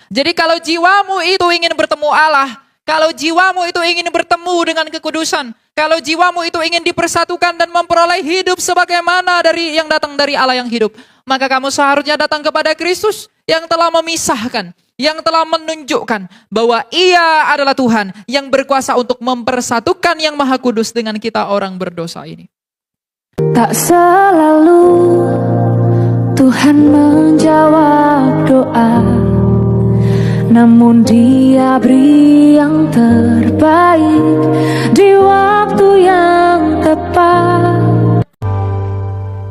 Jadi kalau jiwamu itu ingin bertemu Allah, kalau jiwamu itu ingin bertemu dengan kekudusan, kalau jiwamu itu ingin dipersatukan dan memperoleh hidup sebagaimana dari yang datang dari Allah yang hidup, maka kamu seharusnya datang kepada Kristus yang telah memisahkan, yang telah menunjukkan bahwa Ia adalah Tuhan yang berkuasa untuk mempersatukan yang Maha Kudus dengan kita orang berdosa ini. Tak selalu Tuhan menjawab doa, namun Dia beri yang terbaik di waktu yang tepat.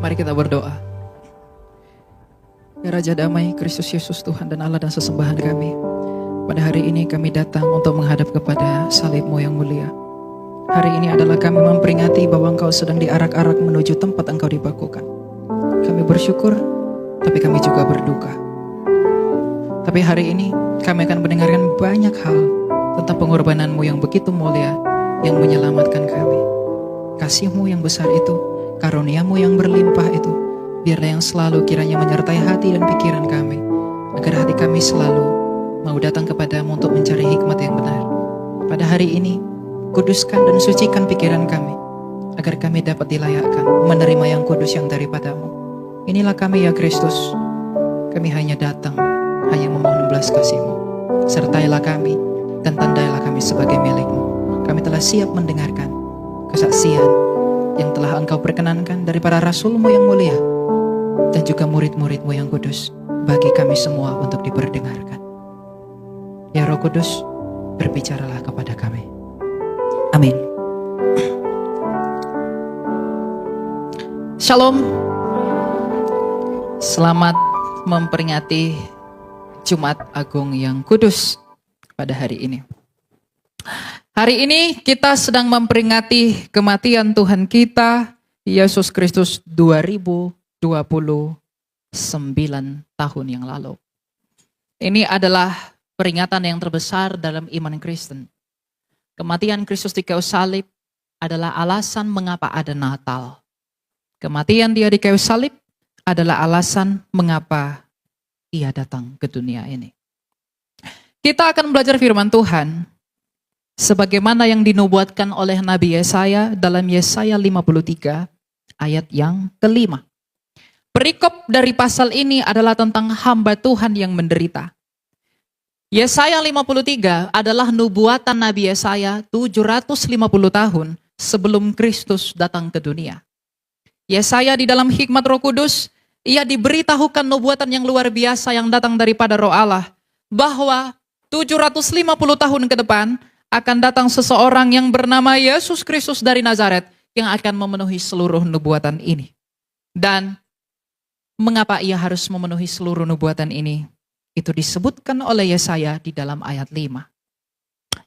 Mari kita berdoa. Ya Raja damai, Kristus Yesus Tuhan dan Allah dan sesembahan kami, pada hari ini kami datang untuk menghadap kepada salib-Mu yang mulia. Hari ini adalah kami memperingati bahwa Engkau sedang diarak-arak menuju tempat Engkau dibakukan. Kami bersyukur, tapi kami juga berduka. Tapi hari ini kami akan mendengarkan banyak hal tentang pengorbanan-Mu yang begitu mulia, yang menyelamatkan kami. Kasih-Mu yang besar itu, karunia-Mu yang berlimpah itu, biarlah yang selalu kiranya menyertai hati dan pikiran kami, agar hati kami selalu mau datang kepadamu untuk mencari hikmat yang benar. Pada hari ini, kuduskan dan sucikan pikiran kami, agar kami dapat dilayakkan menerima yang kudus yang daripadamu. Inilah kami ya Kristus, kami hanya datang, hanya memohon belas kasih-Mu. Sertailah kami, dan tandailah kami sebagai milik-Mu. Kami telah siap mendengarkan kesaksian yang telah Engkau perkenankan dari para Rasul-Mu yang mulia, dan juga murid-murid-Mu yang kudus, bagi kami semua untuk diperdengarkan. Ya Roh Kudus, berbicaralah kepada kami. Amin. Shalom. Selamat memperingati Jumat Agung yang kudus pada hari ini. Hari ini kita sedang memperingati kematian Tuhan kita, Yesus Kristus 2029 tahun yang lalu. Ini adalah peringatan yang terbesar dalam iman Kristen. Kematian Kristus di kayu salib adalah alasan mengapa ada Natal. Kematian Dia di kayu salib adalah alasan mengapa Ia datang ke dunia ini. Kita akan belajar firman Tuhan sebagaimana yang dinubuatkan oleh Nabi Yesaya dalam Yesaya 53 ayat yang kelima. Perikop dari pasal ini adalah tentang hamba Tuhan yang menderita. Yesaya 53 adalah nubuatan Nabi Yesaya 750 tahun sebelum Kristus datang ke dunia. Yesaya di dalam hikmat Roh Kudus, ia diberitahukan nubuatan yang luar biasa yang datang daripada Roh Allah, bahwa 750 tahun ke depan akan datang seseorang yang bernama Yesus Kristus dari Nazaret yang akan memenuhi seluruh nubuatan ini. Dan mengapa ia harus memenuhi seluruh nubuatan ini? Itu disebutkan oleh Yesaya di dalam ayat 5.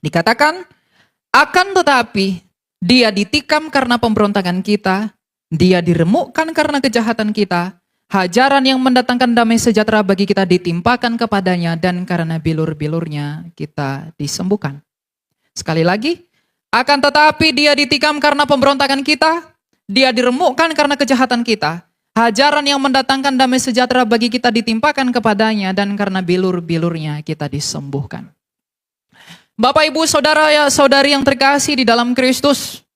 Dikatakan, akan tetapi Dia ditikam karena pemberontakan kita, Dia diremukkan karena kejahatan kita, hajaran yang mendatangkan damai sejahtera bagi kita ditimpakan kepadanya, dan karena bilur-bilurnya kita disembuhkan. Sekali lagi, akan tetapi Dia ditikam karena pemberontakan kita, Dia diremukkan karena kejahatan kita, hajaran yang mendatangkan damai sejahtera bagi kita ditimpakan kepadanya, dan karena bilur-bilurnya kita disembuhkan. Bapak, Ibu, Saudara, ya, saudari yang terkasih di dalam Kristus,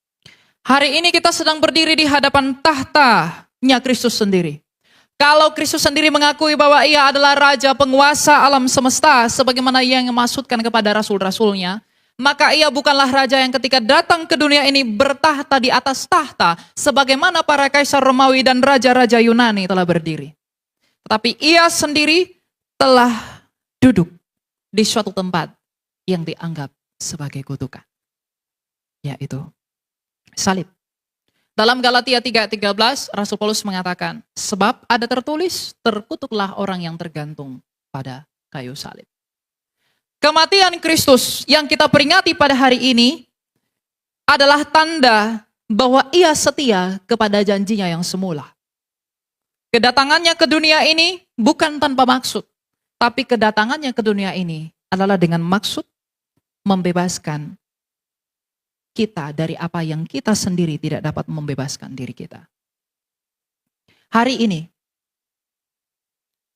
hari ini kita sedang berdiri di hadapan tahtanya Kristus sendiri. Kalau Kristus sendiri mengakui bahwa Ia adalah Raja penguasa alam semesta, sebagaimana Ia yang memaksudkan kepada rasul-rasulnya, maka Ia bukanlah raja yang ketika datang ke dunia ini bertahta di atas tahta, sebagaimana para kaisar Romawi dan raja-raja Yunani telah berdiri. Tetapi Ia sendiri telah duduk di suatu tempat yang dianggap sebagai kutukan, yaitu salib. Dalam Galatia 3:13, Rasul Paulus mengatakan, sebab ada tertulis, terkutuklah orang yang tergantung pada kayu salib. Kematian Kristus yang kita peringati pada hari ini adalah tanda bahwa Ia setia kepada janjinya yang semula. Kedatangannya ke dunia ini bukan tanpa maksud, tapi kedatangannya ke dunia ini adalah dengan maksud membebaskan kita dari apa yang kita sendiri tidak dapat membebaskan diri kita. Hari ini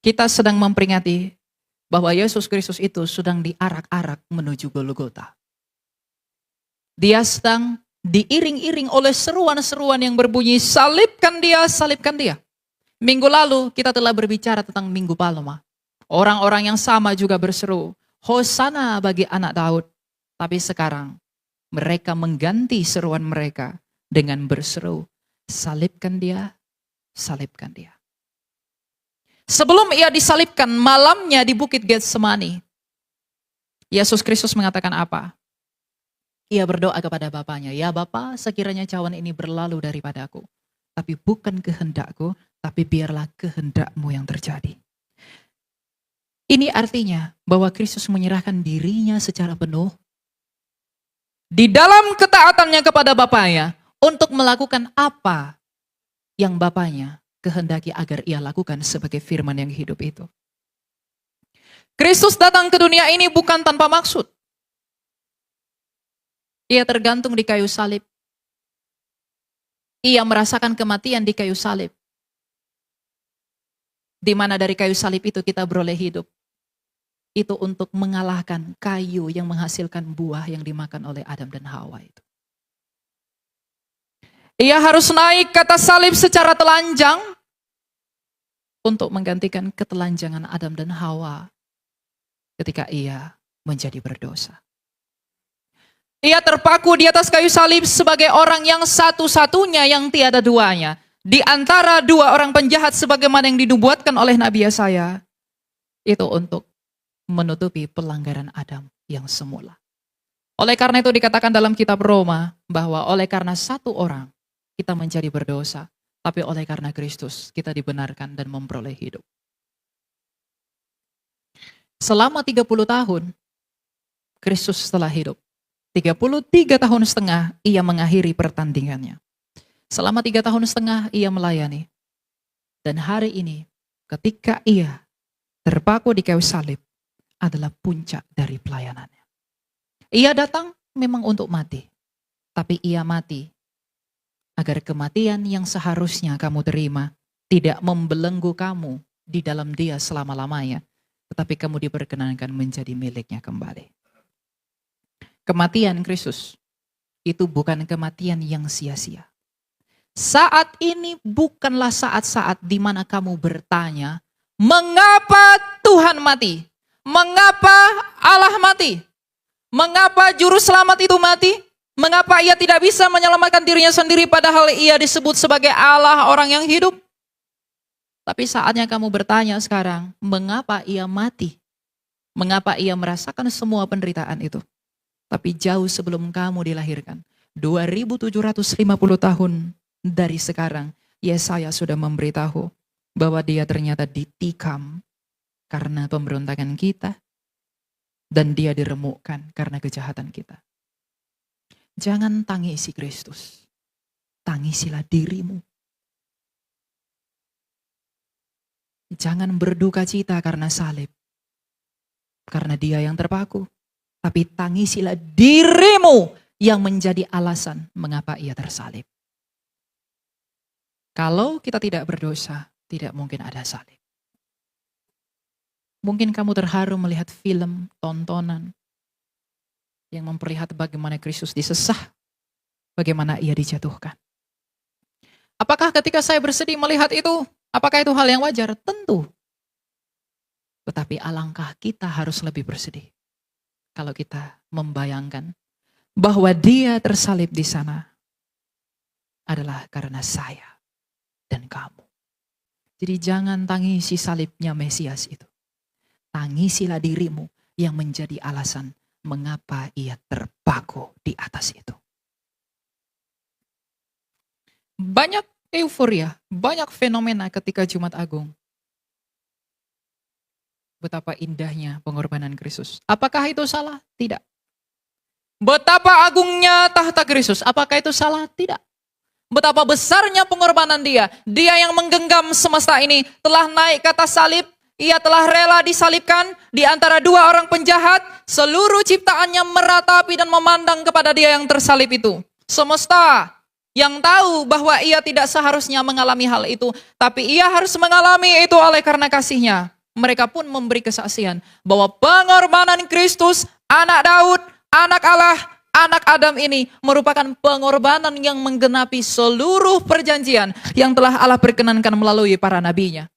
kita sedang memperingati bahwa Yesus Kristus itu sedang diarak-arak menuju Golgota. Dia sedang diiring-iring oleh seruan-seruan yang berbunyi, salibkan dia, salibkan dia. Minggu lalu kita telah berbicara tentang Minggu Palma. Orang-orang yang sama juga berseru, Hosana bagi anak Daud. Tapi sekarang mereka mengganti seruan mereka dengan berseru, salibkan dia, salibkan dia. Sebelum ia disalibkan malamnya di Bukit Getsemani, Yesus Kristus mengatakan apa? Ia berdoa kepada Bapaknya, ya Bapa, sekiranya cawan ini berlalu daripadaku, tapi bukan kehendakku, tapi biarlah kehendakmu yang terjadi. Ini artinya bahwa Kristus menyerahkan dirinya secara penuh di dalam ketaatannya kepada Bapaknya untuk melakukan apa yang Bapaknya kehendaki agar ia lakukan sebagai firman yang hidup itu. Kristus datang ke dunia ini bukan tanpa maksud. Ia tergantung di kayu salib. Ia merasakan kematian di kayu salib. Di mana dari kayu salib itu kita beroleh hidup. Itu untuk mengalahkan kayu yang menghasilkan buah yang dimakan oleh Adam dan Hawa itu. Ia harus naik ke atas salib secara telanjang untuk menggantikan ketelanjangan Adam dan Hawa ketika ia menjadi berdosa. Ia terpaku di atas kayu salib sebagai orang yang satu-satunya yang tiada duanya. Di antara dua orang penjahat sebagaimana yang dinubuatkan oleh Nabi Yesaya. Itu untuk menutupi pelanggaran Adam yang semula. Oleh karena itu dikatakan dalam kitab Roma bahwa oleh karena satu orang kita menjadi berdosa. Tapi oleh karena Kristus kita dibenarkan dan memperoleh hidup. Selama 30 tahun Kristus telah hidup. 33 tahun setengah ia mengakhiri pertandingannya. Selama 3 tahun setengah ia melayani. Dan hari ini ketika ia terpaku di kayu salib adalah puncak dari pelayanannya. Ia datang memang untuk mati. Tapi ia mati agar kematian yang seharusnya kamu terima tidak membelenggu kamu di dalam dia selama-lamanya. Tetapi kamu diperkenankan menjadi miliknya kembali. Kematian Kristus itu bukan kematian yang sia-sia. Saat ini bukanlah saat-saat di mana kamu bertanya, mengapa Tuhan mati? Mengapa Allah mati? Mengapa juru selamat itu mati? Mengapa ia tidak bisa menyelamatkan dirinya sendiri padahal ia disebut sebagai Allah orang yang hidup? Tapi saatnya kamu bertanya sekarang, mengapa ia mati? Mengapa ia merasakan semua penderitaan itu? Tapi jauh sebelum kamu dilahirkan, 2750 tahun dari sekarang, Yesaya sudah memberitahu bahwa dia ternyata ditikam karena pemberontakan kita dan dia diremukkan karena kejahatan kita. Jangan tangisi Kristus, tangisilah dirimu. Jangan berduka cita karena salib, karena dia yang terpaku. Tapi tangisilah dirimu yang menjadi alasan mengapa ia tersalib. Kalau kita tidak berdosa, tidak mungkin ada salib. Mungkin kamu terharu melihat film, tontonan yang memperlihatkan bagaimana Kristus disesah, bagaimana ia dijatuhkan. Apakah ketika saya bersedih melihat itu, apakah itu hal yang wajar? Tentu. Tetapi alangkah kita harus lebih bersedih. Kalau kita membayangkan bahwa dia tersalib di sana adalah karena saya dan kamu. Jadi jangan tangisi salibnya Mesias itu. Tangisilah dirimu yang menjadi alasan mengapa ia terpaku di atas itu. Banyak euforia, banyak fenomena ketika Jumat Agung. Betapa indahnya pengorbanan Kristus. Apakah itu salah? Tidak. Betapa agungnya tahta Kristus. Apakah itu salah? Tidak. Betapa besarnya pengorbanan dia. Dia yang menggenggam semesta ini telah naik ke atas salib. Ia telah rela disalibkan di antara dua orang penjahat. Seluruh ciptaannya meratapi dan memandang kepada dia yang tersalib itu. Semesta yang tahu bahwa ia tidak seharusnya mengalami hal itu. Tapi ia harus mengalami itu oleh karena kasihnya. mereka pun memberi kesaksian bahwa pengorbanan Kristus, anak Daud, anak Allah, anak Adam ini merupakan pengorbanan yang menggenapi seluruh perjanjian yang telah Allah perkenankan melalui para nabinya.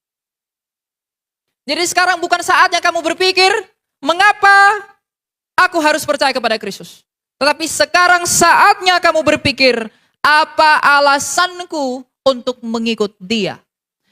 Jadi sekarang bukan saatnya kamu berpikir, mengapa aku harus percaya kepada Kristus. Tetapi sekarang saatnya kamu berpikir, apa alasanku untuk mengikut Dia?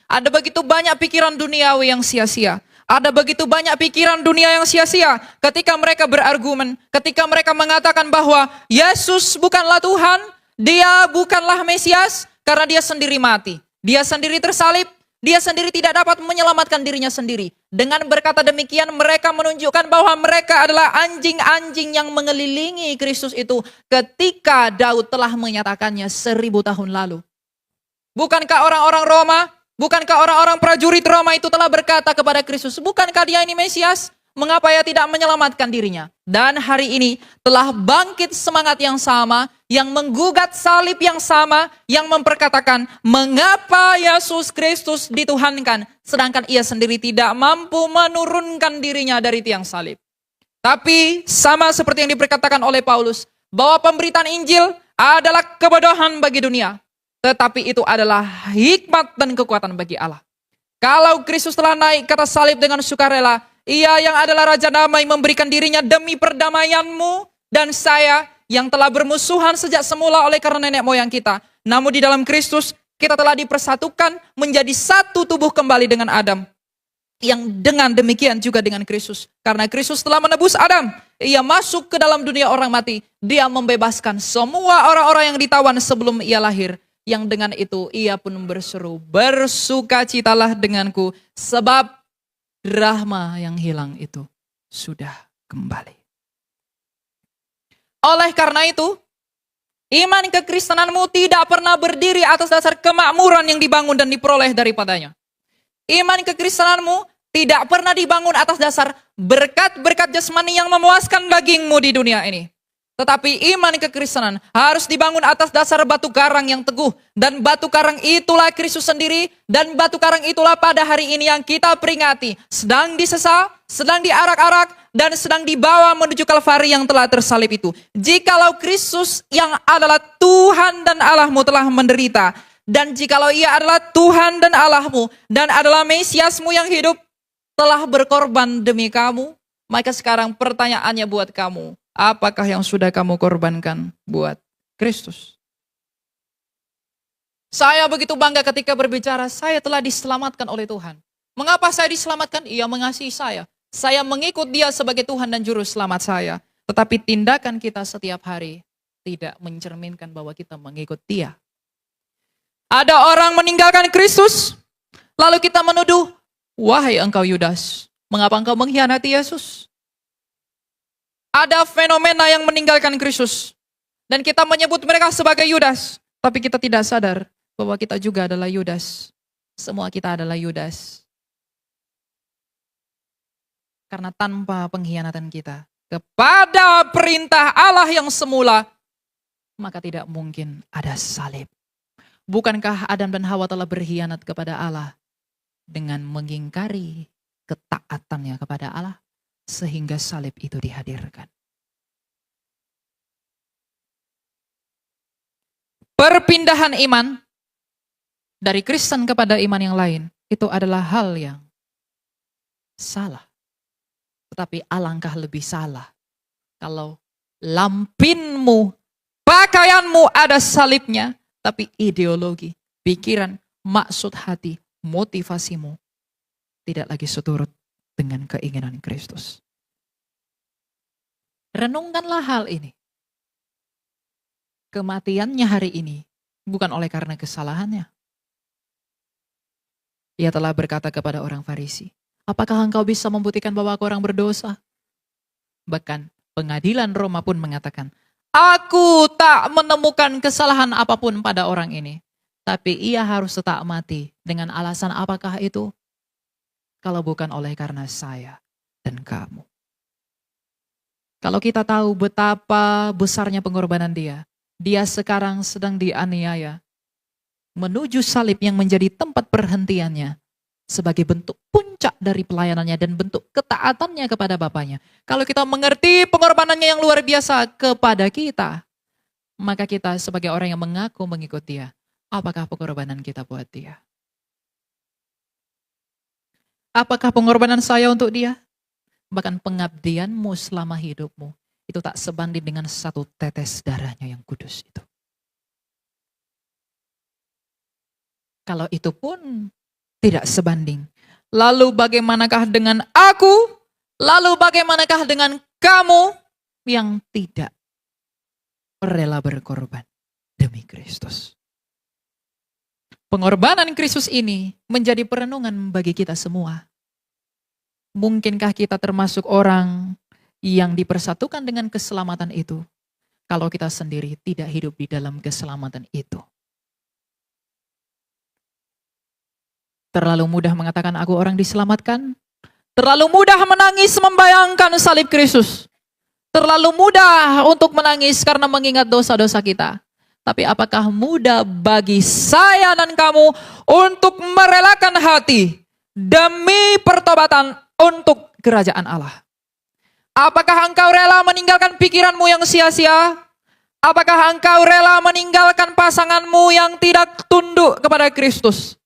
Ada begitu banyak pikiran duniawi yang sia-sia. Ada begitu banyak pikiran dunia yang sia-sia ketika mereka berargumen, ketika mereka mengatakan bahwa Yesus bukanlah Tuhan, Dia bukanlah Mesias, karena Dia sendiri mati. Dia sendiri tersalib, Dia sendiri tidak dapat menyelamatkan dirinya sendiri. Dengan berkata demikian, mereka menunjukkan bahwa mereka adalah anjing-anjing yang mengelilingi Kristus itu ketika Daud telah menyatakannya 1000 tahun lalu. Bukankah orang-orang Roma, bukankah orang-orang prajurit Roma itu telah berkata kepada Kristus, bukankah Dia ini Mesias? Mengapa Ia tidak menyelamatkan dirinya? Dan hari ini telah bangkit semangat yang sama, yang menggugat salib yang sama, yang memperkatakan mengapa Yesus Kristus dituhankan, sedangkan Ia sendiri tidak mampu menurunkan dirinya dari tiang salib. Tapi sama seperti yang diperkatakan oleh Paulus, bahwa pemberitaan Injil adalah kebodohan bagi dunia. Tetapi itu adalah hikmat dan kekuatan bagi Allah. Kalau Kristus telah naik ke atas salib dengan sukarela, Ia yang adalah Raja Damai memberikan dirinya demi perdamaianmu dan saya yang telah bermusuhan sejak semula oleh karena nenek moyang kita. Namun di dalam Kristus kita telah dipersatukan menjadi satu tubuh kembali dengan Adam. Yang dengan demikian juga dengan Kristus. Karena Kristus telah menebus Adam. Ia masuk ke dalam dunia orang mati. Dia membebaskan semua orang-orang yang ditawan sebelum ia lahir. Yang dengan itu ia pun berseru, bersukacitalah denganku, sebab rahma yang hilang itu sudah kembali. Oleh karena itu, iman kekristenanmu tidak pernah berdiri atas dasar kemakmuran yang dibangun dan diperoleh daripadanya. Iman kekristenanmu tidak pernah dibangun atas dasar berkat-berkat jasmani yang memuaskan dagingmu di dunia ini. Tetapi iman kekristenan harus dibangun atas dasar batu karang yang teguh. Dan batu karang itulah Kristus sendiri. Dan batu karang itulah pada hari ini yang kita peringati. Sedang disesal, sedang diarak-arak, dan sedang dibawa menuju Kalvari yang telah tersalib itu. Jikalau Kristus yang adalah Tuhan dan Allahmu telah menderita. Dan jikalau Ia adalah Tuhan dan Allahmu dan adalah Mesiasmu yang hidup, telah berkorban demi kamu. Maka sekarang pertanyaannya buat kamu. Apakah yang sudah kamu korbankan buat Kristus? Saya begitu bangga ketika berbicara, saya telah diselamatkan oleh Tuhan. Mengapa saya diselamatkan? Ia mengasihi saya. Saya mengikut Dia sebagai Tuhan dan Juru Selamat saya. Tetapi tindakan kita setiap hari tidak mencerminkan bahwa kita mengikut Dia. Ada orang meninggalkan Kristus, lalu kita menuduh, wahai engkau Yudas, mengapa engkau mengkhianati Yesus? Ada fenomena yang meninggalkan Kristus. Dan kita menyebut mereka sebagai Yudas. Tapi kita tidak sadar bahwa kita juga adalah Yudas. Semua kita adalah Yudas. Karena tanpa pengkhianatan kita kepada perintah Allah yang semula, maka tidak mungkin ada salib. Bukankah Adam dan Hawa telah berkhianat kepada Allah dengan mengingkari ketaatannya kepada Allah? Sehingga salib itu dihadirkan. Perpindahan iman dari Kristen kepada iman yang lain itu adalah hal yang salah. Tetapi alangkah lebih salah kalau lampinmu, pakaianmu ada salibnya, tapi ideologi, pikiran, maksud hati, motivasimu tidak lagi seturut dengan keinginan Kristus. Renungkanlah hal ini. Kematiannya hari ini bukan oleh karena kesalahannya. Ia telah berkata kepada orang Farisi, apakah engkau bisa membuktikan bahwa aku orang berdosa? Bahkan pengadilan Roma pun mengatakan, aku tak menemukan kesalahan apapun pada orang ini. Tapi ia harus tetap mati. Dengan alasan apakah itu? Kalau bukan oleh karena saya dan kamu. Kalau kita tahu betapa besarnya pengorbanan dia sekarang sedang dianiaya. Menuju salib yang menjadi tempat perhentiannya. Sebagai bentuk puncak puncak dari pelayanannya dan bentuk ketaatannya kepada Bapaknya. Kalau kita mengerti pengorbanannya yang luar biasa kepada kita, maka kita sebagai orang yang mengaku mengikut Dia, apakah pengorbanan kita buat Dia? Apakah pengorbanan saya untuk Dia? Bahkan pengabdianmu selama hidupmu, itu tak sebanding dengan satu tetes darahnya yang kudus itu. Kalau itu pun tidak sebanding, lalu bagaimanakah dengan aku? Lalu bagaimanakah dengan kamu yang tidak rela berkorban demi Kristus? Pengorbanan Kristus ini menjadi perenungan bagi kita semua. Mungkinkah kita termasuk orang yang dipersatukan dengan keselamatan itu, kalau kita sendiri tidak hidup di dalam keselamatan itu? Terlalu mudah mengatakan aku orang diselamatkan. Terlalu mudah menangis membayangkan salib Kristus. Terlalu mudah untuk menangis karena mengingat dosa-dosa kita. Tapi apakah mudah bagi saya dan kamu untuk merelakan hati demi pertobatan untuk kerajaan Allah? Apakah engkau rela meninggalkan pikiranmu yang sia-sia? Apakah engkau rela meninggalkan pasanganmu yang tidak tunduk kepada Kristus?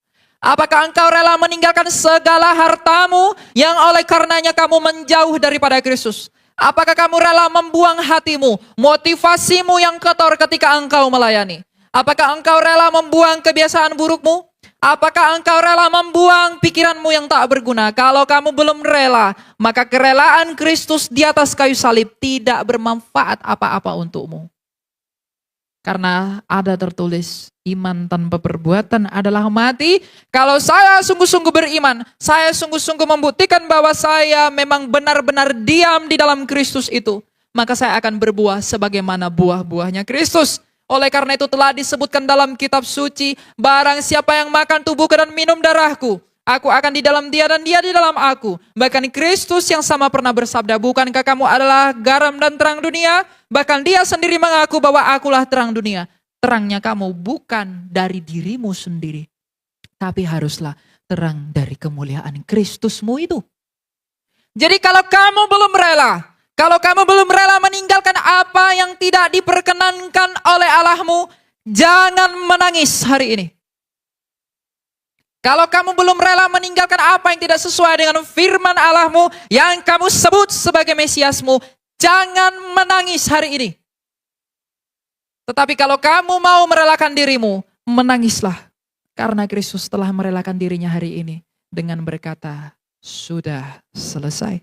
Apakah engkau rela meninggalkan segala hartamu yang oleh karenanya kamu menjauh daripada Kristus? Apakah kamu rela membuang hatimu, motivasimu yang kotor ketika engkau melayani? Apakah engkau rela membuang kebiasaan burukmu? Apakah engkau rela membuang pikiranmu yang tak berguna? Kalau kamu belum rela, maka kerelaan Kristus di atas kayu salib tidak bermanfaat apa-apa untukmu. Karena ada tertulis, iman tanpa perbuatan adalah mati. Kalau saya sungguh-sungguh beriman, saya sungguh-sungguh membuktikan bahwa saya memang benar-benar diam di dalam Kristus itu, maka saya akan berbuah sebagaimana buah-buahnya Kristus. Oleh karena itu telah disebutkan dalam kitab suci, barang siapa yang makan tubuhku dan minum darahku, aku akan di dalam dia dan dia di dalam aku. Bahkan Kristus yang sama pernah bersabda, bukankah kamu adalah garam dan terang dunia? Bahkan dia sendiri mengaku bahwa akulah terang dunia. Terangnya kamu bukan dari dirimu sendiri, tapi haruslah terang dari kemuliaan Kristusmu itu. Jadi kalau kamu belum rela meninggalkan apa yang tidak diperkenankan oleh Allahmu, jangan menangis hari ini. Kalau kamu belum rela meninggalkan apa yang tidak sesuai dengan firman Allahmu yang kamu sebut sebagai Mesiasmu, jangan menangis hari ini. Tetapi kalau kamu mau merelakan dirimu, menangislah. Karena Kristus telah merelakan dirinya hari ini dengan berkata, sudah selesai.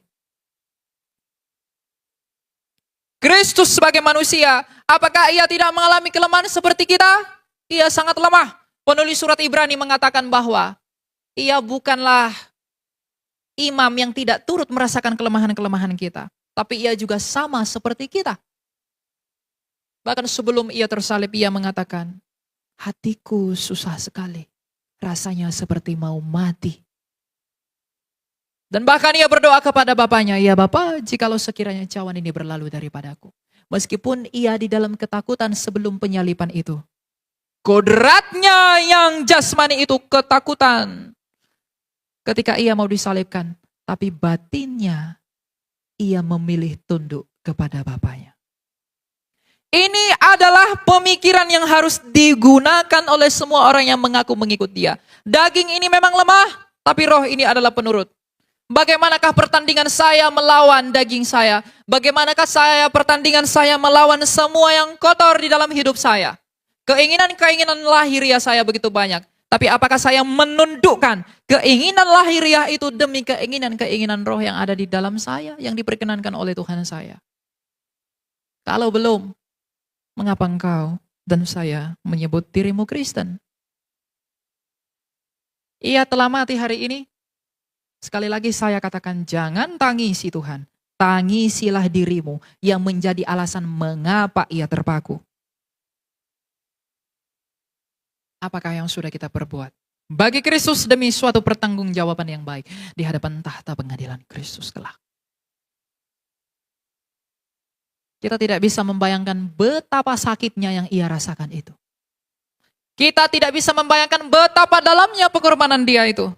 Kristus sebagai manusia, apakah ia tidak mengalami kelemahan seperti kita? Ia sangat lemah. Penulis surat Ibrani mengatakan bahwa ia bukanlah imam yang tidak turut merasakan kelemahan-kelemahan kita. Tapi ia juga sama seperti kita. Bahkan sebelum ia tersalib, ia mengatakan, hatiku susah sekali. Rasanya seperti mau mati. Dan bahkan ia berdoa kepada Bapaknya, ya Bapa, jikalau sekiranya cawan ini berlalu daripadaku. Meskipun ia di dalam ketakutan sebelum penyaliban itu. Kodratnya yang jasmani itu ketakutan. Ketika ia mau disalibkan. Tapi batinnya ia memilih tunduk kepada Bapaknya. Ini adalah pemikiran yang harus digunakan oleh semua orang yang mengaku mengikut dia. Daging ini memang lemah, tapi roh ini adalah penurut. Bagaimanakah pertandingan saya melawan daging saya? Bagaimanakah pertandingan saya melawan semua yang kotor di dalam hidup saya? Keinginan-keinginan lahiriah saya begitu banyak. Tapi apakah saya menundukkan keinginan lahiriah itu demi keinginan-keinginan roh yang ada di dalam saya, yang diperkenankan oleh Tuhan saya? Kalau belum, mengapa engkau dan saya menyebut dirimu Kristen? Ia telah mati hari ini. Sekali lagi saya katakan, jangan tangisi Tuhan. Tangisilah dirimu yang menjadi alasan mengapa ia terpaku. Apakah yang sudah kita perbuat bagi Kristus demi suatu pertanggungjawaban yang baik di hadapan tahta pengadilan Kristus kelak? Kita tidak bisa membayangkan betapa sakitnya yang ia rasakan itu. Kita tidak bisa membayangkan betapa dalamnya pengorbanan dia itu.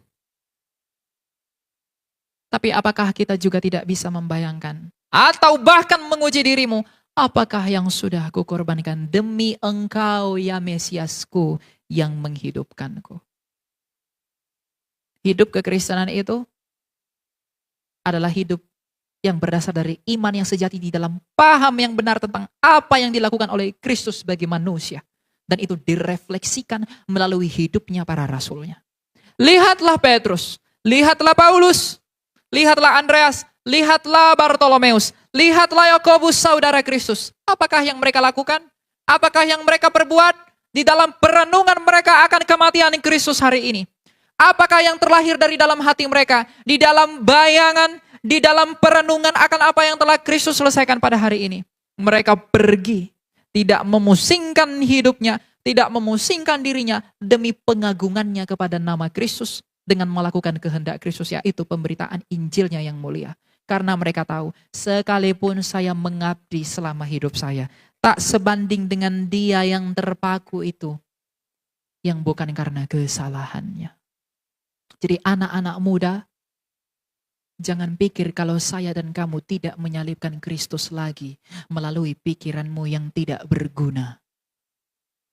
Tapi apakah kita juga tidak bisa membayangkan atau bahkan menguji dirimu, apakah yang sudah kukorbankan demi engkau ya Mesiasku yang menghidupkanku? Hidup kekristenan itu adalah hidup yang berdasar dari iman yang sejati di dalam paham yang benar tentang apa yang dilakukan oleh Kristus bagi manusia. Dan itu direfleksikan melalui hidupnya para rasulnya. Lihatlah Petrus, lihatlah Paulus, lihatlah Andreas, lihatlah Bartolomeus, lihatlah Yakobus saudara Kristus. Apakah yang mereka lakukan? Apakah yang mereka perbuat di dalam perenungan mereka akan kematian Kristus hari ini? Apakah yang terlahir dari dalam hati mereka? Di dalam bayangan, di dalam perenungan akan apa yang telah Kristus selesaikan pada hari ini? Mereka pergi, tidak memusingkan hidupnya, tidak memusingkan dirinya demi pengagungannya kepada nama Kristus. Dengan melakukan kehendak Kristus, yaitu pemberitaan Injilnya yang mulia. Karena mereka tahu, sekalipun saya mengabdi selama hidup saya, tak sebanding dengan dia yang terpaku itu, yang bukan karena kesalahannya. Jadi anak-anak muda, jangan pikir kalau saya dan kamu tidak menyalibkan Kristus lagi melalui pikiranmu yang tidak berguna.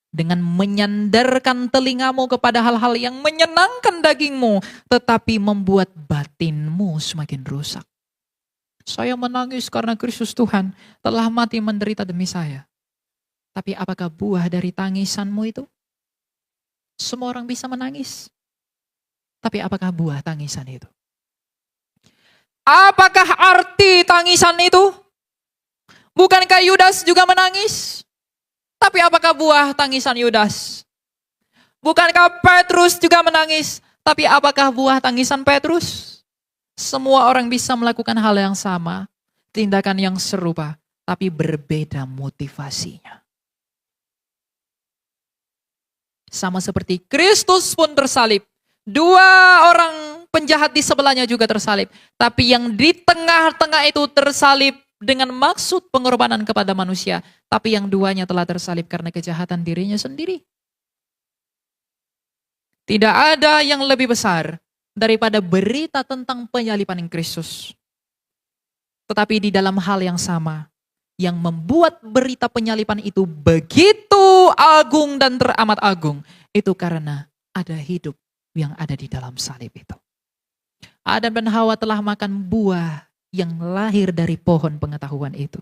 Dengan menyandarkan telingamu kepada hal-hal yang menyenangkan dagingmu, tetapi membuat batinmu semakin rusak. Saya menangis karena Kristus Tuhan telah mati menderita demi saya. Tapi apakah buah dari tangisanmu itu? Semua orang bisa menangis. Tapi apakah buah tangisan itu? Apakah arti tangisan itu? Bukankah Yudas juga menangis? Tapi apakah buah tangisan Yudas? Bukankah Petrus juga menangis? Tapi apakah buah tangisan Petrus? Semua orang bisa melakukan hal yang sama, tindakan yang serupa, tapi berbeda motivasinya. Sama seperti Kristus pun tersalib. Dua orang penjahat di sebelahnya juga tersalib. Tapi yang di tengah-tengah itu tersalib dengan maksud pengorbanan kepada manusia. Tapi yang duanya telah tersalib karena kejahatan dirinya sendiri. Tidak ada yang lebih besar daripada berita tentang penyaliban Kristus. Tetapi di dalam hal yang sama, yang membuat berita penyaliban itu begitu agung dan teramat agung, itu karena ada hidup yang ada di dalam salib itu. Adam dan Hawa telah makan buah yang lahir dari pohon pengetahuan itu.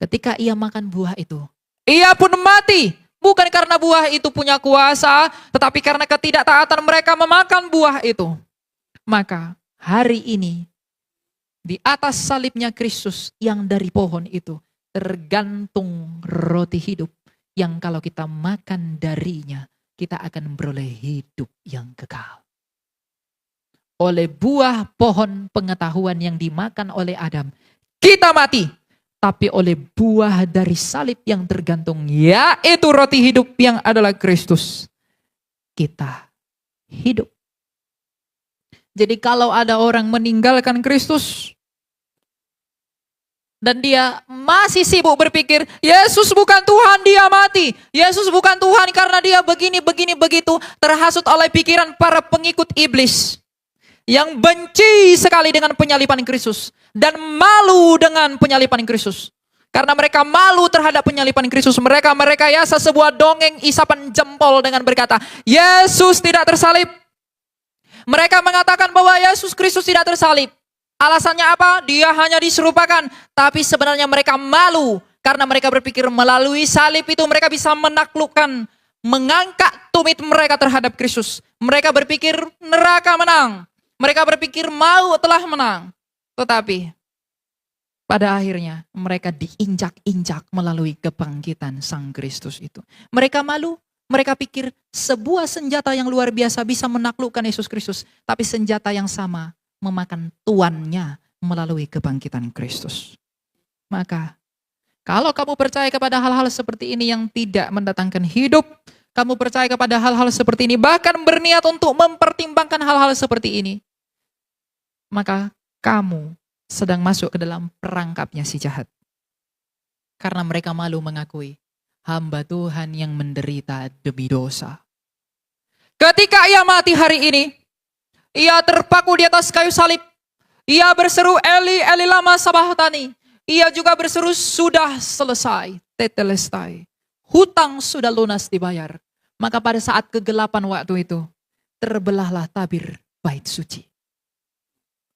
Ketika ia makan buah itu, ia pun mati. Bukan karena buah itu punya kuasa, tetapi karena ketidaktaatan mereka memakan buah itu. Maka hari ini, di atas salibnya Kristus yang dari pohon itu, tergantung roti hidup. Yang kalau kita makan darinya, kita akan beroleh hidup yang kekal. Oleh buah pohon pengetahuan yang dimakan oleh Adam, kita mati. Tapi oleh buah dari salib yang tergantung, yaitu roti hidup yang adalah Kristus, kita hidup. Jadi kalau ada orang meninggalkan Kristus, dan dia masih sibuk berpikir, Yesus bukan Tuhan, dia mati. Yesus bukan Tuhan karena dia begini, begitu. Terhasut oleh pikiran para pengikut iblis. Yang benci sekali dengan penyaliban Kristus. Dan malu dengan penyaliban Kristus. Karena mereka malu terhadap penyaliban Kristus. Mereka merekayasa sebuah dongeng isapan jempol dengan berkata, Yesus tidak tersalib. Mereka mengatakan bahwa Yesus Kristus tidak tersalib. Alasannya apa? Dia hanya diserupakan. Tapi sebenarnya mereka malu. Karena mereka berpikir melalui salib itu mereka bisa menaklukkan. Mengangkat tumit mereka terhadap Kristus. Mereka berpikir neraka menang. Mereka berpikir maut telah menang. Tetapi pada akhirnya mereka diinjak-injak melalui kebangkitan Sang Kristus itu. Mereka malu. Mereka pikir sebuah senjata yang luar biasa bisa menaklukkan Yesus Kristus. Tapi senjata yang sama memakan tuannya melalui kebangkitan Kristus. Maka kalau kamu percaya kepada hal-hal seperti ini yang tidak mendatangkan hidup, kamu percaya kepada hal-hal seperti ini, bahkan berniat untuk mempertimbangkan hal-hal seperti ini, maka kamu sedang masuk ke dalam perangkapnya si jahat. Karena mereka malu mengakui hamba Tuhan yang menderita demi dosa. Ketika ia mati hari ini, ia terpaku di atas kayu salib. Ia berseru, Eli, Eli lama sabachthani. Ia juga berseru, sudah selesai, tetelestai. Hutang sudah lunas dibayar. Maka pada saat kegelapan waktu itu, terbelahlah tabir bait suci.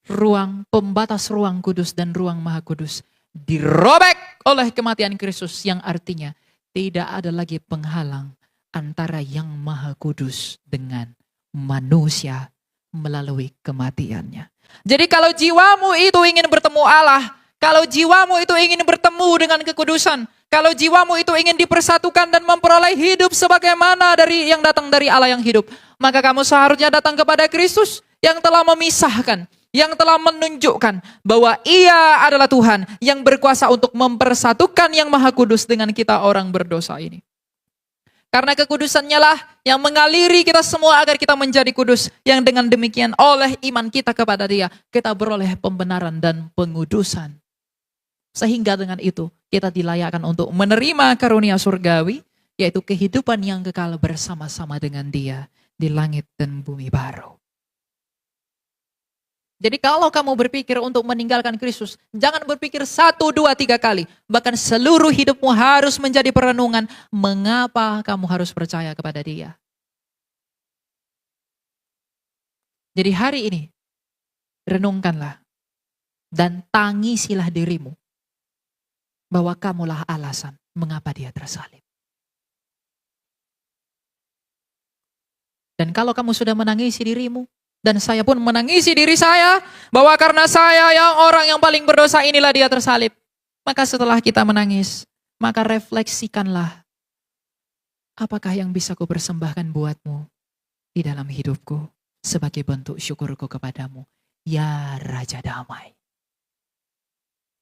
Ruang, pembatas ruang kudus dan ruang maha kudus dirobek oleh kematian Kristus, yang artinya tidak ada lagi penghalang antara yang maha kudus dengan manusia melalui kematiannya. Jadi kalau jiwamu itu ingin bertemu Allah, kalau jiwamu itu ingin bertemu dengan kekudusan, kalau jiwamu itu ingin dipersatukan dan memperoleh hidup sebagaimana dari yang datang dari Allah yang hidup, maka kamu seharusnya datang kepada Kristus yang telah memisahkan, yang telah menunjukkan bahwa Ia adalah Tuhan yang berkuasa untuk mempersatukan yang maha kudus dengan kita orang berdosa ini. Karena kekudusannya lah yang mengaliri kita semua agar kita menjadi kudus, yang dengan demikian oleh iman kita kepada Dia, kita beroleh pembenaran dan pengudusan. Sehingga dengan itu kita dilayakkan untuk menerima karunia surgawi, yaitu kehidupan yang kekal bersama-sama dengan Dia di langit dan bumi baru. Jadi kalau kamu berpikir untuk meninggalkan Kristus, jangan berpikir 1, 2, 3 kali. Bahkan seluruh hidupmu harus menjadi perenungan mengapa kamu harus percaya kepada Dia. Jadi hari ini, renungkanlah dan tangisilah dirimu bahwa kamulah alasan mengapa Dia tersalib. Dan kalau kamu sudah menangisi dirimu, dan saya pun menangisi diri saya, bahwa karena saya yang orang yang paling berdosa inilah Dia tersalib. Maka setelah kita menangis, maka refleksikanlah, apakah yang bisa ku persembahkan buatmu di dalam hidupku sebagai bentuk syukurku kepadamu, ya Raja Damai.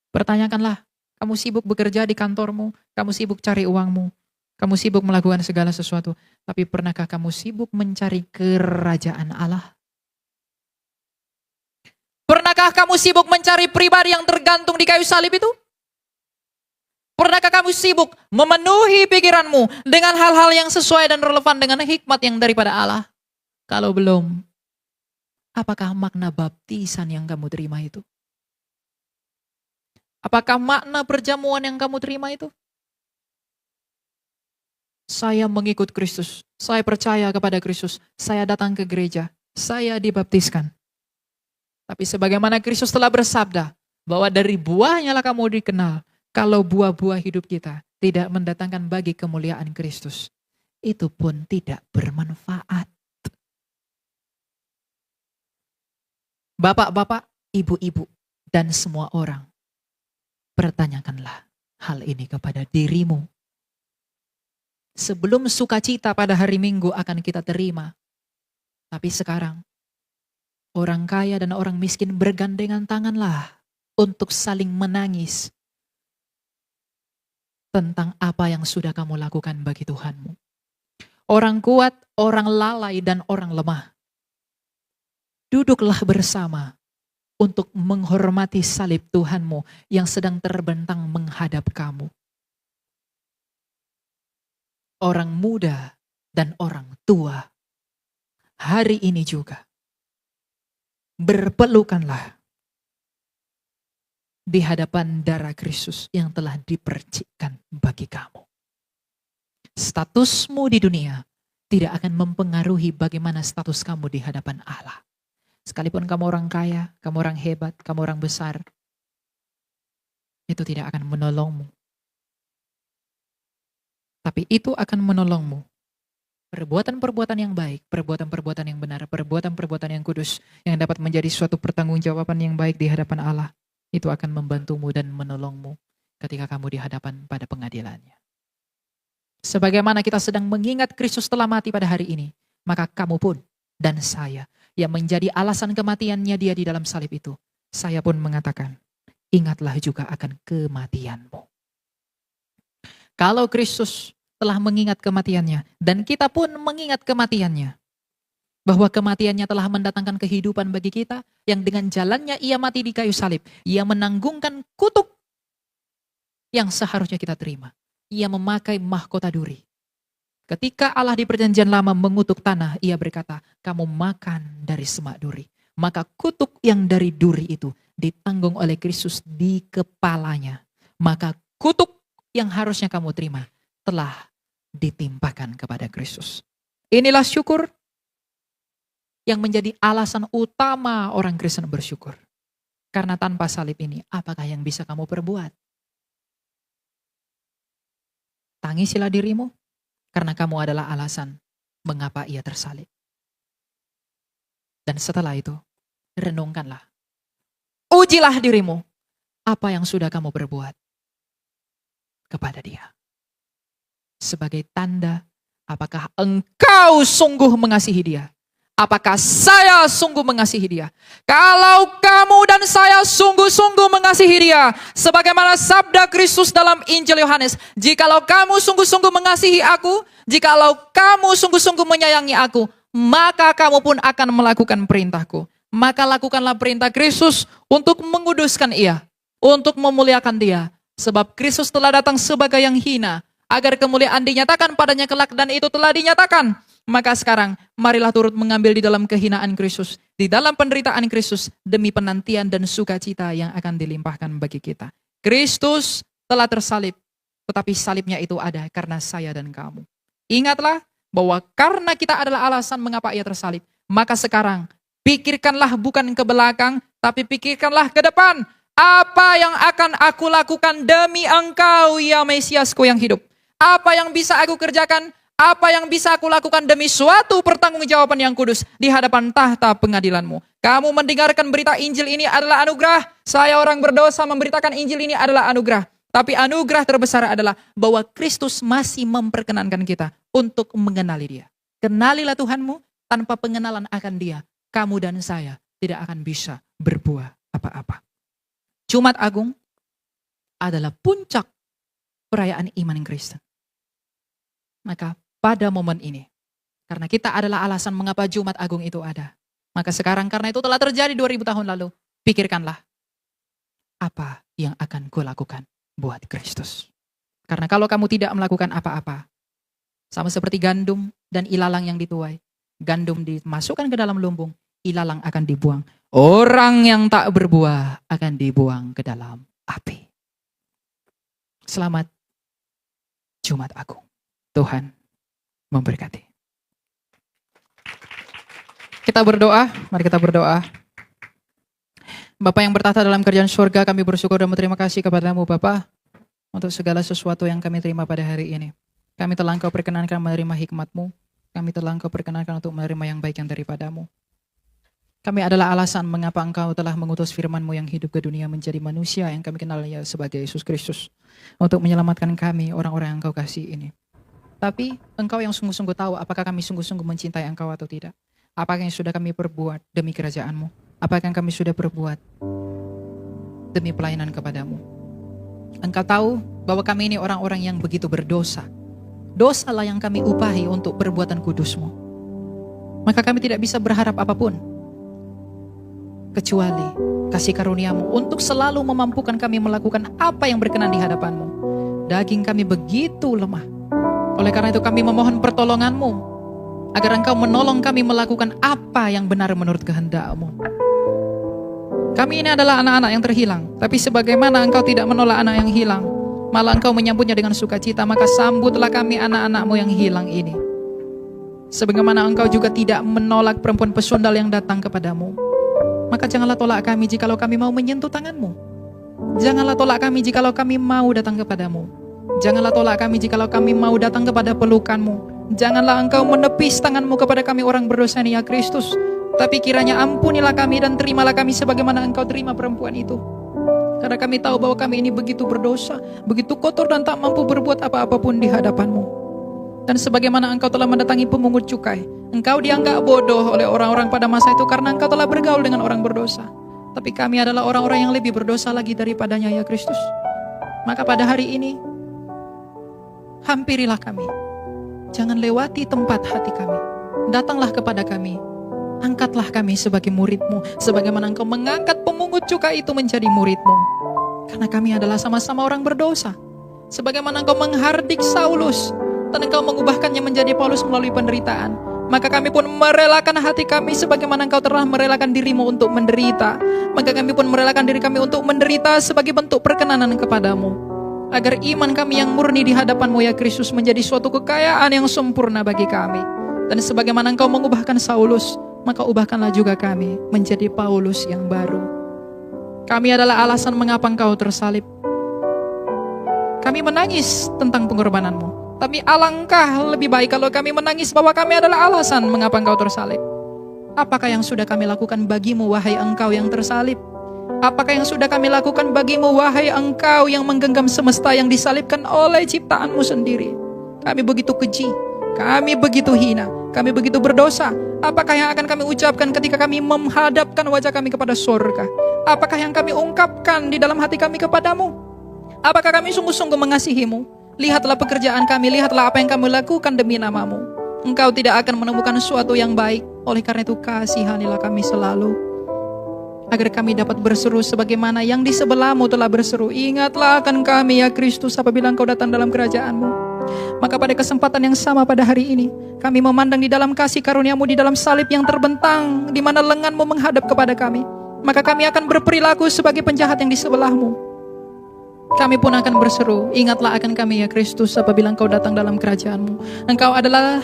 Pertanyakanlah, kamu sibuk bekerja di kantormu, kamu sibuk cari uangmu, kamu sibuk melakukan segala sesuatu, tapi pernahkah kamu sibuk mencari kerajaan Allah? Pernahkah kamu sibuk mencari pribadi yang tergantung di kayu salib itu? Pernahkah kamu sibuk memenuhi pikiranmu dengan hal-hal yang sesuai dan relevan dengan hikmat yang daripada Allah? Kalau belum, apakah makna baptisan yang kamu terima itu? Apakah makna perjamuan yang kamu terima itu? Saya mengikut Kristus, saya percaya kepada Kristus, saya datang ke gereja, saya dibaptiskan. Tapi sebagaimana Kristus telah bersabda, bahwa dari buahnya lah kamu dikenal. Kalau buah-buah hidup kita tidak mendatangkan bagi kemuliaan Kristus, itu pun tidak bermanfaat. Bapak-bapak, ibu-ibu, dan semua orang, pertanyakanlah hal ini kepada dirimu. Sebelum sukacita pada hari Minggu akan kita terima, tapi sekarang, orang kaya dan orang miskin bergandengan tanganlah untuk saling menangis tentang apa yang sudah kamu lakukan bagi Tuhanmu. Orang kuat, orang lalai, dan orang lemah, duduklah bersama untuk menghormati salib Tuhanmu yang sedang terbentang menghadap kamu. Orang muda dan orang tua, hari ini juga, berpelukanlah di hadapan darah Kristus yang telah dipercikkan bagi kamu. Statusmu di dunia tidak akan mempengaruhi bagaimana status kamu di hadapan Allah. Sekalipun kamu orang kaya, kamu orang hebat, kamu orang besar, itu tidak akan menolongmu. Tapi itu akan menolongmu. Perbuatan-perbuatan yang baik, perbuatan-perbuatan yang benar, perbuatan-perbuatan yang kudus, yang dapat menjadi suatu pertanggungjawaban yang baik di hadapan Allah, itu akan membantumu dan menolongmu ketika kamu di hadapan pada pengadilannya. Sebagaimana kita sedang mengingat Kristus telah mati pada hari ini, maka kamu pun dan saya yang menjadi alasan kematiannya Dia di dalam salib itu, saya pun mengatakan, ingatlah juga akan kematianmu. Kalau Kristus telah mengingat kematiannya, dan kita pun mengingat kematiannya, bahwa kematiannya telah mendatangkan kehidupan bagi kita, yang dengan jalannya Ia mati di kayu salib, Ia menanggungkan kutuk yang seharusnya kita terima. Ia memakai mahkota duri. Ketika Allah di perjanjian lama mengutuk tanah, Ia berkata, kamu makan dari semak duri. maka kutuk yang dari duri itu ditanggung oleh Kristus di kepalanya. Maka kutuk yang harusnya kamu terima telah ditimpakan kepada Kristus. Inilah syukur yang menjadi alasan utama orang Kristen bersyukur. Karena tanpa salib ini, apakah yang bisa kamu perbuat? Tangisilah dirimu, karena kamu adalah alasan mengapa ia tersalib. Dan setelah itu, renungkanlah. Ujilah dirimu, apa yang sudah kamu perbuat kepada dia. Sebagai tanda, apakah engkau sungguh mengasihi dia? Apakah saya sungguh mengasihi dia? Kalau kamu dan saya sungguh-sungguh mengasihi dia, sebagaimana sabda Kristus dalam Injil Yohanes, jikalau kamu sungguh-sungguh mengasihi aku, jikalau kamu sungguh-sungguh menyayangi aku, maka kamu pun akan melakukan perintahku. Maka lakukanlah perintah Kristus untuk menguduskan ia, untuk memuliakan dia. Sebab Kristus telah datang sebagai yang hina, agar kemuliaan dinyatakan padanya kelak, dan itu telah dinyatakan. Maka sekarang, marilah turut mengambil di dalam kehinaan Kristus, di dalam penderitaan Kristus, demi penantian dan sukacita yang akan dilimpahkan bagi kita. Kristus telah tersalib, tetapi salibnya itu ada karena saya dan kamu. Ingatlah bahwa karena kita adalah alasan mengapa ia tersalib, maka sekarang pikirkanlah bukan ke belakang, tapi pikirkanlah ke depan. Apa yang akan aku lakukan demi engkau, ya Mesiasku yang hidup? Apa yang bisa aku kerjakan? Apa yang bisa aku lakukan demi suatu pertanggungjawaban yang kudus di hadapan tahta pengadilanmu? Kamu mendengarkan berita Injil ini adalah anugerah. Saya orang berdosa memberitakan Injil ini adalah anugerah. Tapi anugerah terbesar adalah bahwa Kristus masih memperkenankan kita untuk mengenali dia. Kenalilah Tuhanmu, tanpa pengenalan akan dia, kamu dan saya tidak akan bisa berbuat apa-apa. Jumat Agung adalah puncak perayaan iman Kristen. Maka pada momen ini, karena kita adalah alasan mengapa Jumat Agung itu ada, maka sekarang karena itu telah terjadi 2000 tahun lalu, pikirkanlah apa yang akan kulakukan buat Kristus. Karena kalau kamu tidak melakukan apa-apa, sama seperti gandum dan ilalang yang dituai, gandum dimasukkan ke dalam lumbung, ilalang akan dibuang. Orang yang tak berbuah akan dibuang ke dalam api. Selamat Jumat Agung. Tuhan memberkati. Kita berdoa, mari kita berdoa. Bapa yang bertahta dalam kerajaan surga, kami bersyukur dan berterima kasih kepadamu Bapa untuk segala sesuatu yang kami terima pada hari ini. Kami telah Engkau perkenankan menerima hikmat-Mu. Kami telah Engkau perkenankan untuk menerima yang baik yang daripadamu. Kami adalah alasan mengapa Engkau telah mengutus firman-Mu yang hidup ke dunia menjadi manusia yang kami kenal sebagai Yesus Kristus. Untuk menyelamatkan kami, orang-orang yang Engkau kasih ini. Tapi Engkau yang sungguh-sungguh tahu apakah kami sungguh-sungguh mencintai Engkau atau tidak. Apakah yang sudah kami perbuat demi kerajaan-Mu? Apakah yang kami sudah perbuat demi pelayanan kepadamu? Engkau tahu bahwa kami ini orang-orang yang begitu berdosa. Dosalah yang kami upahi untuk perbuatan kudus-Mu. Maka kami tidak bisa berharap apapun kecuali kasih karunia-Mu untuk selalu memampukan kami melakukan apa yang berkenan di hadapan-Mu. Daging kami begitu lemah. Oleh karena itu kami memohon pertolongan-Mu agar Engkau menolong kami melakukan apa yang benar menurut kehendak-Mu. Kami ini adalah anak-anak yang terhilang, tapi sebagaimana Engkau tidak menolak anak yang hilang, malah Engkau menyambutnya dengan sukacita, maka sambutlah kami anak-anak-Mu yang hilang ini. Sebagaimana Engkau juga tidak menolak perempuan pesundal yang datang kepadamu, maka janganlah tolak kami jikalau kami mau menyentuh tangan-Mu. Janganlah tolak kami jikalau kami mau datang kepadamu. Janganlah tolak kami jikalau kami mau datang kepada pelukan-Mu. Janganlah Engkau menepis tangan-Mu kepada kami orang berdosa ini ya Kristus. Tapi kiranya ampunilah kami dan terimalah kami sebagaimana Engkau terima perempuan itu. Karena kami tahu bahwa kami ini begitu berdosa, begitu kotor dan tak mampu berbuat apa-apa pun di hadapan-Mu. Dan sebagaimana Engkau telah mendatangi pemungut cukai, Engkau dianggap bodoh oleh orang-orang pada masa itu karena Engkau telah bergaul dengan orang berdosa. Tapi kami adalah orang-orang yang lebih berdosa lagi daripadanya ya Kristus. Maka pada hari ini, hampirilah kami. Jangan lewati tempat hati kami. Datanglah kepada kami. Angkatlah kami sebagai murid-Mu, sebagaimana Engkau mengangkat pemungut cukai itu menjadi murid-Mu. Karena kami adalah sama-sama orang berdosa. Sebagaimana Engkau menghardik Saulus, dan Engkau mengubahkannya menjadi Paulus melalui penderitaan. maka kami pun merelakan hati kami sebagaimana Engkau telah merelakan dirimu untuk menderita. Maka kami pun merelakan diri kami untuk menderita sebagai bentuk perkenanan kepadamu, agar iman kami yang murni di hadapan-Mu ya Kristus menjadi suatu kekayaan yang sempurna bagi kami. Dan sebagaimana Engkau mengubahkan Saulus, maka ubahkanlah juga kami menjadi Paulus yang baru. Kami adalah alasan mengapa Engkau tersalib. Kami menangis tentang pengorbanan-Mu, tapi alangkah lebih baik kalau kami menangis bahwa kami adalah alasan mengapa Engkau tersalib. Apakah yang sudah kami lakukan bagimu, wahai Engkau yang tersalib? Apakah yang sudah kami lakukan bagimu, wahai Engkau yang menggenggam semesta, yang disalibkan oleh ciptaan-Mu sendiri? Kami begitu keji, kami begitu hina, kami begitu berdosa. Apakah yang akan kami ucapkan ketika kami menghadapkan wajah kami kepada surga? Apakah yang kami ungkapkan di dalam hati kami kepadamu? Apakah kami sungguh-sungguh mengasihimu? Lihatlah pekerjaan kami, lihatlah apa yang kami lakukan demi nama-Mu. Engkau tidak akan menemukan sesuatu yang baik. Oleh karena itu kasihanilah kami selalu, agar kami dapat berseru sebagaimana yang di sebelah-Mu telah berseru. Ingatlah akan kami ya Kristus apabila Engkau datang dalam kerajaan-Mu. Maka pada kesempatan yang sama pada hari ini, kami memandang di dalam kasih karunia-Mu, di dalam salib yang terbentang, di mana lengan-Mu menghadap kepada kami. Maka kami akan berperilaku sebagai penjahat yang di sebelah-Mu. Kami pun akan berseru, ingatlah akan kami ya Kristus apabila Engkau datang dalam kerajaan-Mu. Engkau adalah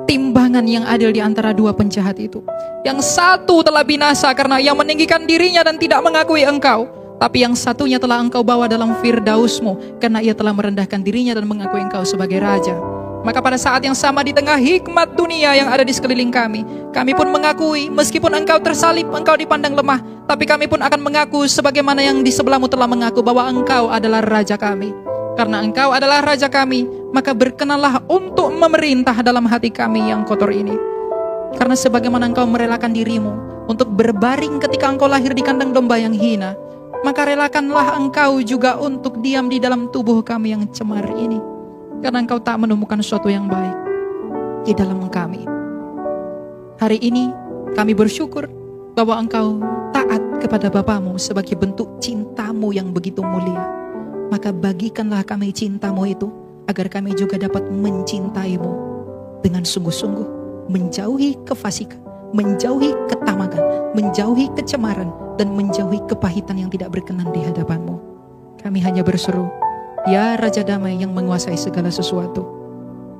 timbangan yang adil di antara dua penjahat itu. Yang satu telah binasa karena ia meninggikan dirinya dan tidak mengakui Engkau. Tapi yang satunya telah Engkau bawa dalam firdaus-Mu karena ia telah merendahkan dirinya dan mengakui Engkau sebagai Raja. Maka pada saat yang sama di tengah hikmat dunia yang ada di sekeliling kami pun mengakui meskipun Engkau tersalib, Engkau dipandang lemah, tapi kami pun akan mengaku sebagaimana yang di sebelah-Mu telah mengaku bahwa Engkau adalah Raja kami. Karena Engkau adalah Raja kami, maka berkenanlah untuk memerintah dalam hati kami yang kotor ini. Karena sebagaimana Engkau merelakan dirimu untuk berbaring ketika Engkau lahir di kandang domba yang hina, maka relakanlah Engkau juga untuk diam di dalam tubuh kami yang cemar ini. Karena Engkau tak menemukan sesuatu yang baik di dalam kami. Hari ini kami bersyukur bahwa Engkau taat kepada Bapa-Mu sebagai bentuk cinta-Mu yang begitu mulia. Maka bagikanlah kami cinta-Mu itu, agar kami juga dapat mencintai-Mu dengan sungguh-sungguh, menjauhi kefasikan, menjauhi ketamakan, menjauhi kecemaran, dan menjauhi kepahitan yang tidak berkenan di hadapan-Mu. Kami hanya berseru, ya Raja Damai yang menguasai segala sesuatu,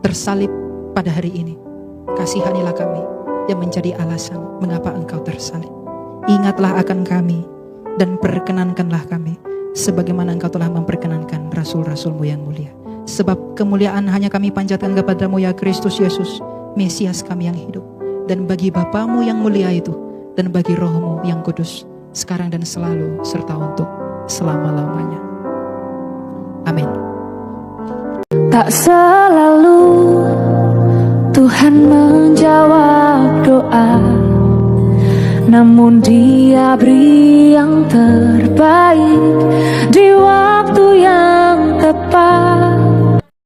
tersalib pada hari ini, kasihanilah kami yang menjadi alasan mengapa Engkau tersalib. Ingatlah akan kami dan perkenankanlah kami sebagaimana Engkau telah memperkenankan rasul-rasul-Mu yang mulia. Sebab kemuliaan hanya kami panjatkan kepadamu ya Kristus Yesus, Mesias kami yang hidup. Dan bagi Bapa-Mu yang mulia itu, dan bagi Roh-Mu yang kudus, sekarang dan selalu, serta untuk selama-lamanya. Amin. Tak selalu Tuhan menjawab doa, namun Dia beri yang terbaik di waktu